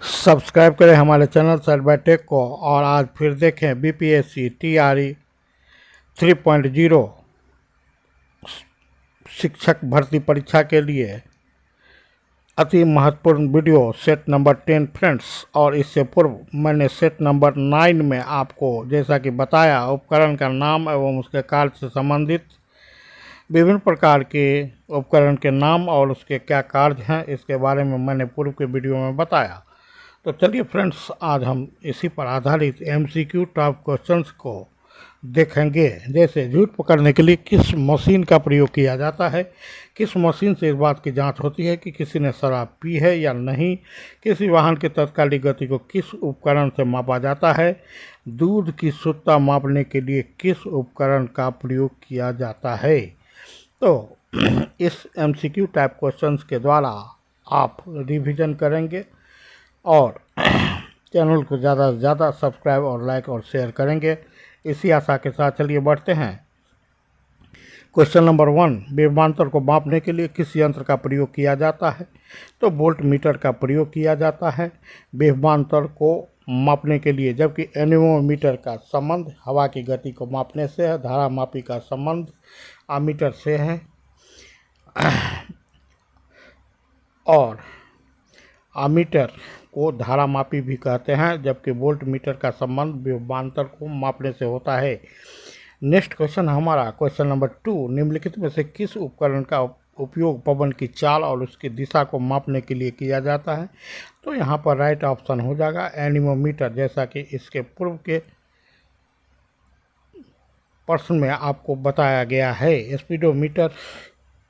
Subscribe करें हमारे channel सर्वेटेक को और आज फिर देखें बीपीएससी टीआरई 3.0 शिक्षक भर्ती परीक्षा के लिए अति महत्वपूर्ण वीडियो सेट नंबर 10 फ्रेंड्स। और इससे पूर्व मैंने सेट नंबर 9 में आपको जैसा कि बताया उपकरण का नाम एवं उसके कार्य से संबंधित विभिन्न प्रकार के उपकरण के नाम और उसके क्या कार्य हैं इसके बारे में मैंने पूर्व के वीडियो में बताया। तो चलिए फ्रेंड्स, आज हम इसी पर आधारित एमसीक्यू टॉप क्वेश्चंस को देखेंगे। जैसे झूठ पकड़ने के लिए किस मशीन का प्रयोग किया जाता है, किस मशीन से इस बात की जांच होती है कि किसी ने शराब पी है या नहीं, किसी वाहन की तत्कालिक गति को किस उपकरण से मापा जाता है, दूध की शुद्धता मापने के लिए किस उपकरण का प्रयोग किया जाता है। तो इस एमसीक्यू टाइप क्वेश्चंस के द्वारा आप रिवीजन करेंगे और चैनल को ज़्यादा से ज़्यादा सब्सक्राइब और लाइक और शेयर करेंगे। इसी आशा के साथ चलिए बढ़ते हैं। क्वेश्चन नंबर 1, विभवांतर को मापने के लिए किस यंत्र का प्रयोग किया जाता है। तो वोल्ट मीटर का प्रयोग किया जाता है विभवांतर को मापने के लिए, जबकि एनेमोमीटर का संबंध हवा की गति को मापने से है, धारा मापी का संबंध आमीटर से है और आमीटर को धारा मापी भी कहते हैं, जबकि वोल्ट मीटर का संबंध विभवांतर को मापने से होता है। नेक्स्ट क्वेश्चन हमारा क्वेश्चन नंबर 2, निम्नलिखित में से किस उपकरण का उपयोग पवन की चाल और उसकी दिशा को मापने के लिए किया जाता है। तो यहाँ पर राइट ऑप्शन हो जाएगा एनीमोमीटर। जैसा कि इसके पूर्व के प्रश्न में आपको बताया गया है, स्पीडोमीटर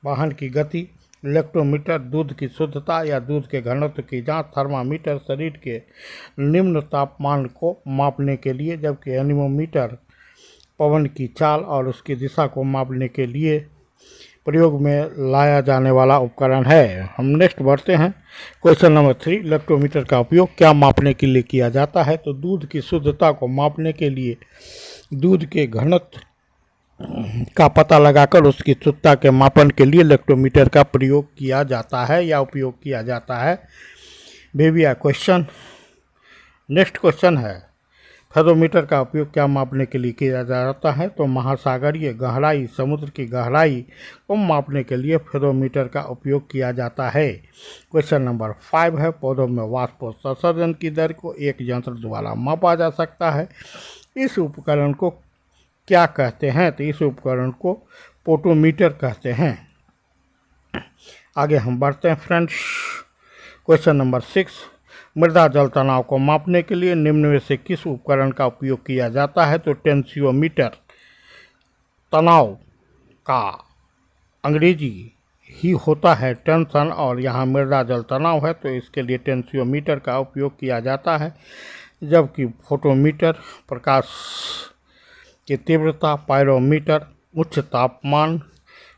वाहन की गति, इलेक्ट्रोमीटर दूध की शुद्धता या दूध के घनत्व की जांच, थर्मामीटर शरीर के निम्न तापमान को मापने के लिए, जबकि एनीमोमीटर पवन की चाल और उसकी दिशा को मापने के लिए प्रयोग में लाया जाने वाला उपकरण है। हम नेक्स्ट बढ़ते हैं। क्वेश्चन नंबर 3, इलेक्ट्रोमीटर का उपयोग क्या मापने के लिए किया जाता है। तो दूध की शुद्धता को मापने के लिए दूध के घनत्व का पता लगाकर उसकी शुद्धता के मापन के लिए इलेक्ट्रोमीटर का प्रयोग किया जाता है या उपयोग किया जाता है। बेबिया क्वेश्चन। नेक्स्ट क्वेश्चन है, फेरोमीटर का उपयोग क्या मापने के लिए किया जाता है। तो महासागरीय गहराई, समुद्र की गहराई को मापने के लिए फेरोमीटर का उपयोग किया जाता है। क्वेश्चन नंबर 5 है, पौधों में वाष्पोत्सर्जन की दर को एक यंत्र द्वारा मापा जा सकता है। इस उपकरण को क्या कहते हैं। तो इस उपकरण को पोटोमीटर कहते हैं। आगे हम बढ़ते हैं फ्रेंड्स। क्वेश्चन नंबर 6, मृदा जल तनाव को मापने के लिए निम्न में से किस उपकरण का उपयोग किया जाता है। तो टेंसियोमीटर। तनाव का अंग्रेजी ही होता है टेंशन और यहाँ मृदा जल तनाव है, तो इसके लिए टेंसियोमीटर का उपयोग किया जाता है, जबकि फोटोमीटर प्रकाश की तीव्रता, पायरोमीटर उच्च तापमान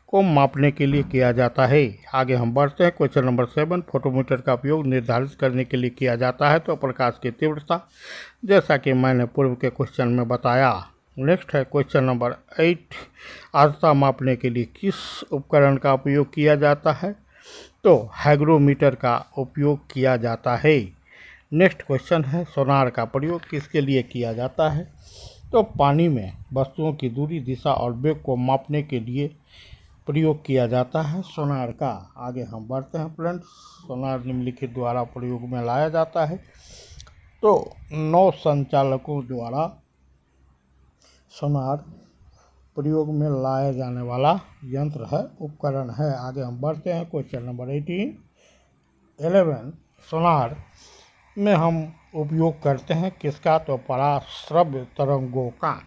को मापने के लिए किया जाता है। आगे हम बढ़ते हैं। क्वेश्चन नंबर 7, फोटोमीटर का उपयोग निर्धारित करने के लिए किया जाता है। तो प्रकाश की तीव्रता, जैसा कि मैंने पूर्व के क्वेश्चन में बताया। नेक्स्ट है क्वेश्चन नंबर 8, आर्द्रता मापने के लिए किस उपकरण का उपयोग किया जाता है। तो हाइग्रोमीटर का उपयोग किया जाता है। नेक्स्ट क्वेश्चन है, सोनार का प्रयोग किसके लिए किया जाता है। तो पानी में वस्तुओं की दूरी, दिशा और वेग को मापने के लिए प्रयोग किया जाता है सोनार का। आगे हम बढ़ते हैं फ्रेंड्स। सोनार निम्नलिखित द्वारा प्रयोग में लाया जाता है। तो नौ संचालकों द्वारा सोनार प्रयोग में लाया जाने वाला यंत्र है, उपकरण है। आगे हम बढ़ते हैं। क्वेश्चन नंबर 11, सोनार में हम उपयोग करते हैं किसका। तो पराश्रव्य तरंगों का।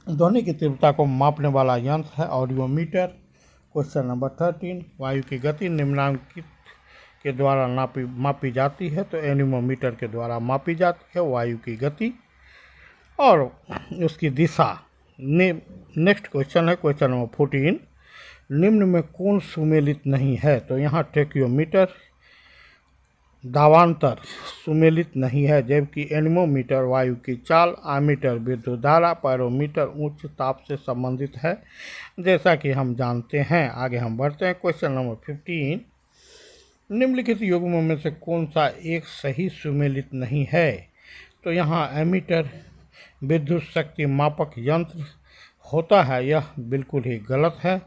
ध्वनि की तीव्रता को मापने वाला यंत्र है ऑडियोमीटर। क्वेश्चन नंबर 13, वायु की गति निम्नांकित के द्वारा मापी जाती है। तो एनीमोमीटर के द्वारा मापी जाती है वायु की गति और उसकी दिशा। नेक्स्ट क्वेश्चन है क्वेश्चन नंबर 14, निम्न में कौन सुमेलित नहीं है। तो यहाँ टेक्योमीटर दावांतर सुमेलित नहीं है, जबकि एनीमोमीटर वायु की चाल, आमीटर विद्युत धारा, पायरोमीटर उच्च ताप से संबंधित है, जैसा कि हम जानते हैं। आगे हम बढ़ते हैं। क्वेश्चन नंबर 15, निम्नलिखित युग्मों में से कौन सा एक सही सुमेलित नहीं है? तो यहाँ एमीटर विद्युत शक्ति मापक यंत्र होता है, यह बिल्कुल ही गलत है।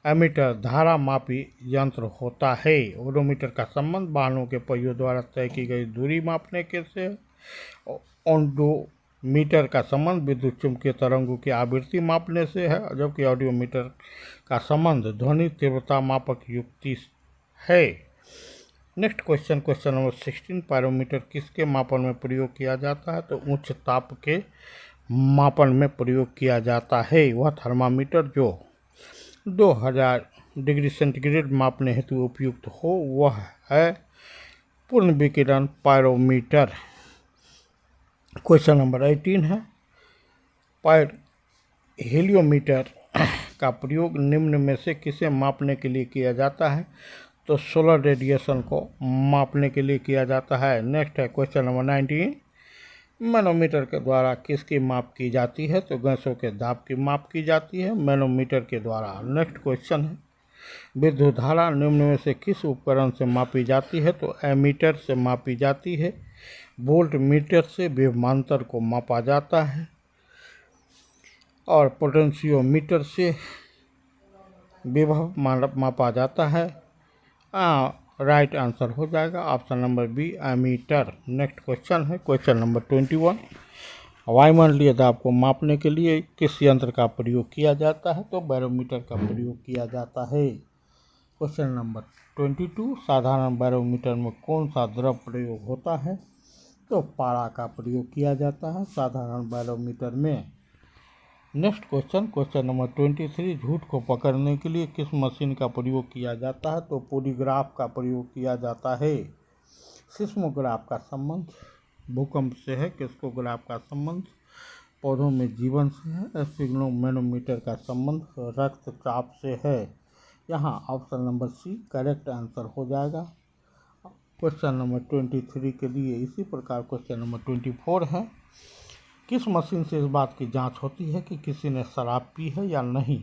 एमीटर धारा मापी यंत्र होता है। ओडोमीटर का संबंध वाहनों के पहियों द्वारा तय की गई दूरी मापने के से। ओडोमीटर का संबंध विद्युत चुंबकीय तरंगों की आवृत्ति मापने से है, जबकि ऑडियोमीटर का संबंध ध्वनि तीव्रता मापक युक्ति है। नेक्स्ट क्वेश्चन नंबर 16, पायरोमीटर किसके मापन में प्रयोग किया जाता है? तो उच्च ताप के मापन में प्रयोग किया जाता है। वह थर्मामीटर जो 2000 डिग्री सेंटीग्रेड मापने हेतु उपयुक्त हो वह है पूर्ण विकिरण पायरोमीटर। क्वेश्चन नंबर 18 है, हेलियोमीटर का प्रयोग निम्न में से किसे मापने के लिए किया जाता है? तो सोलर रेडिएशन को मापने के लिए किया जाता है। नेक्स्ट है क्वेश्चन नंबर 19, मैनोमीटर के द्वारा किसकी माप की जाती है? तो गैसों के दाब की माप की जाती है मैनोमीटर के द्वारा। नेक्स्ट क्वेश्चन है, विद्युत धारा निम्न में से किस उपकरण से मापी जाती है? तो एमीटर से मापी जाती है। वोल्ट मीटर से विभवांतर को मापा जाता है और पोटेंशियोमीटर से विभव मापा जाता है। राइट आंसर हो जाएगा option number B, ammeter. Next question है क्वेश्चन नंबर 21, वायुमंडलीय दाब को मापने के लिए किस यंत्र का प्रयोग किया जाता है? तो बैरोमीटर का प्रयोग किया जाता है। क्वेश्चन नंबर 22, साधारण बैरोमीटर में कौन सा द्रव प्रयोग होता है? तो पारा का प्रयोग किया जाता है साधारण बैरोमीटर में। नेक्स्ट क्वेश्चन नंबर 23, झूठ को पकड़ने के लिए किस मशीन का प्रयोग किया जाता है? तो पॉलीग्राफ का प्रयोग किया जाता है। सिस्मोग्राफ का संबंध भूकंप से है। किस्कोग्राफ का संबंध पौधों में जीवन से है। स्फिग्नोमेनोमीटर का संबंध रक्तचाप से है। यहाँ option number C correct answer हो जाएगा क्वेश्चन नंबर 23 के लिए। इसी प्रकार क्वेश्चन नंबर 24 है, किस मशीन से इस बात की जांच होती है कि किसी ने शराब पी है या नहीं?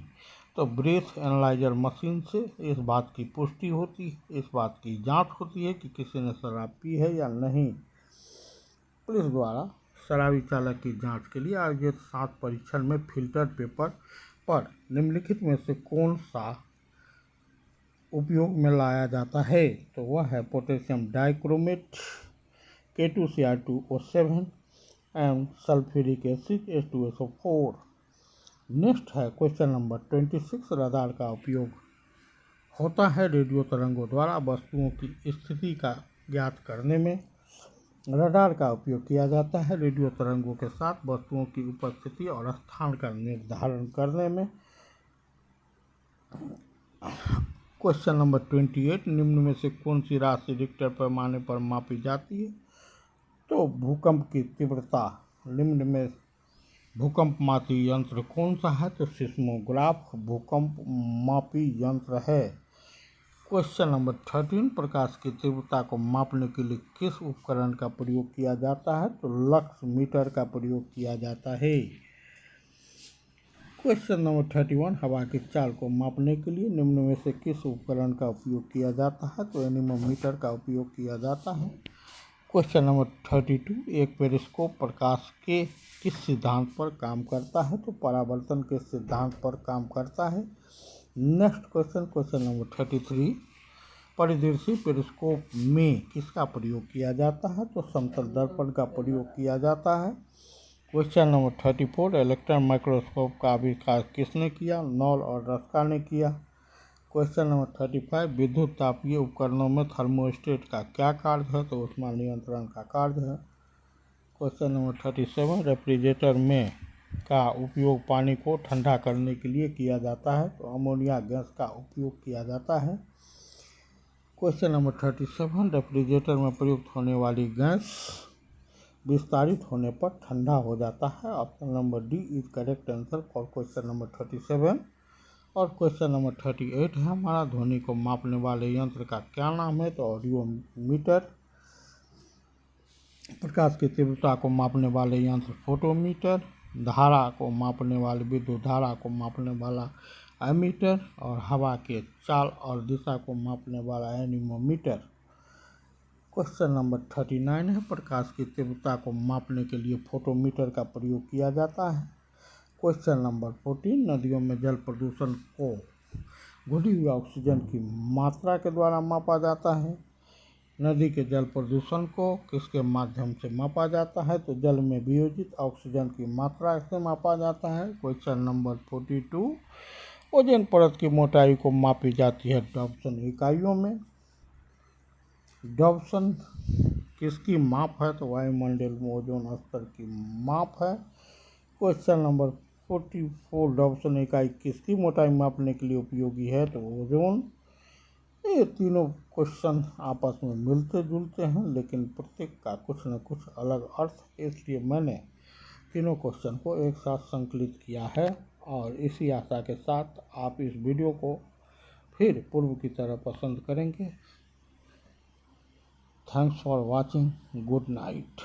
तो ब्रेथ एनालाइजर मशीन से इस बात की पुष्टि होती है, इस बात की जांच होती है कि किसी ने शराब पी है या नहीं। पुलिस द्वारा शराबी चालक की जांच के लिए आयोजित 7 परीक्षण में फिल्टर पेपर पर निम्नलिखित में से कौन सा उपयोग में लाया जाता है? तो वह है potassium dichromate, K2Cr2O7 and sulphuric acid H2SO4। Next है क्वेश्चन नंबर 26, रडार का उपयोग होता है रेडियो तरंगों द्वारा वस्तुओं की स्थिति का ज्ञात करने में। रडार का उपयोग किया जाता है रेडियो तरंगों के साथ वस्तुओं की उपस्थिति और स्थान का निर्धारण करने में। क्वेश्चन नंबर 28, निम्न में से कौन सी राशि रिक्टर पैमाने पर मापी जाती है? तो भूकंप की तीव्रता। निम्न में भूकंप मापी यंत्र कौन सा है? तो सिस्मोग्राफ भूकंप मापी यंत्र है। क्वेश्चन नंबर 13, प्रकाश की तीव्रता को मापने के लिए किस उपकरण का प्रयोग किया जाता है? तो लक्स मीटर का प्रयोग किया जाता है। क्वेश्चन नंबर 31, हवा की चाल को मापने के लिए निम्न में से किस उपकरण का उपयोग किया जाता है? तो एनीमोमीटर का उपयोग किया जाता है। क्वेश्चन नंबर 32, एक पेरिस्कोप प्रकाश के किस सिद्धांत पर काम करता है? तो परावर्तन के सिद्धांत पर काम करता है। नेक्स्ट क्वेश्चन नंबर 33, परिदृश्य पेरिस्कोप में किसका प्रयोग किया जाता है? तो समतल दर्पण का प्रयोग किया जाता है। क्वेश्चन नंबर 34, इलेक्ट्रॉन माइक्रोस्कोप का आविष्कार किसने किया? नॉल और रस्का ने किया। क्वेश्चन नंबर 35, विद्युत तापीय उपकरणों में थर्मोस्टेट का क्या कार्य है? तो ऊष्मा नियंत्रण का कार्य है। क्वेश्चन नंबर 37, रेफ्रिजरेटर में का उपयोग पानी को ठंडा करने के लिए किया जाता है। तो अमोनिया गैस का उपयोग किया जाता है। क्वेश्चन नंबर 37, रेफ्रिजरेटर में प्रयुक्त होने वाली गैस विस्तारित होने पर ठंडा हो जाता है। Option number D is correct answer for question number 37। और क्वेश्चन नंबर 38 है, हमारा ध्वनि को मापने वाले यंत्र का क्या नाम है? तो ऑडियोमीटर। प्रकाश की तीव्रता को मापने वाले यंत्र फोटोमीटर। धारा को मापने वाले विद्युत धारा को मापने वाला एमीटर और हवा के चाल और दिशा को मापने वाला एनीमोमीटर। क्वेश्चन नंबर 39 है, प्रकाश की तीव्रता को मापने के लिए फोटोमीटर का प्रयोग किया जाता है। क्वेश्चन नंबर 14, नदियों में जल प्रदूषण को घुली हुई ऑक्सीजन की मात्रा के द्वारा मापा जाता है। नदी के जल प्रदूषण को किसके माध्यम से मापा जाता है? तो जल में वियोजित ऑक्सीजन की मात्रा से मापा जाता है। क्वेश्चन नंबर 42, ओजोन परत की मोटाई को मापी जाती है डॉप्सन इकाइयों में। डॉप्सन किसकी माप है? तो वायुमंडल में ओजोन स्तर की माप है। क्वेश्चन नंबर 44, डॉप्सन इकाई किसकी मोटाई मापने के लिए उपयोगी है? तो ओजोन। ये तीनों क्वेश्चन आपस में मिलते जुलते हैं, लेकिन प्रत्येक का कुछ न कुछ अलग अर्थ, इसलिए मैंने तीनों क्वेश्चन को एक साथ संकलित किया है। और इसी आशा के साथ आप इस वीडियो को फिर पूर्व की तरह पसंद करेंगे। Thanks for watching. Good night.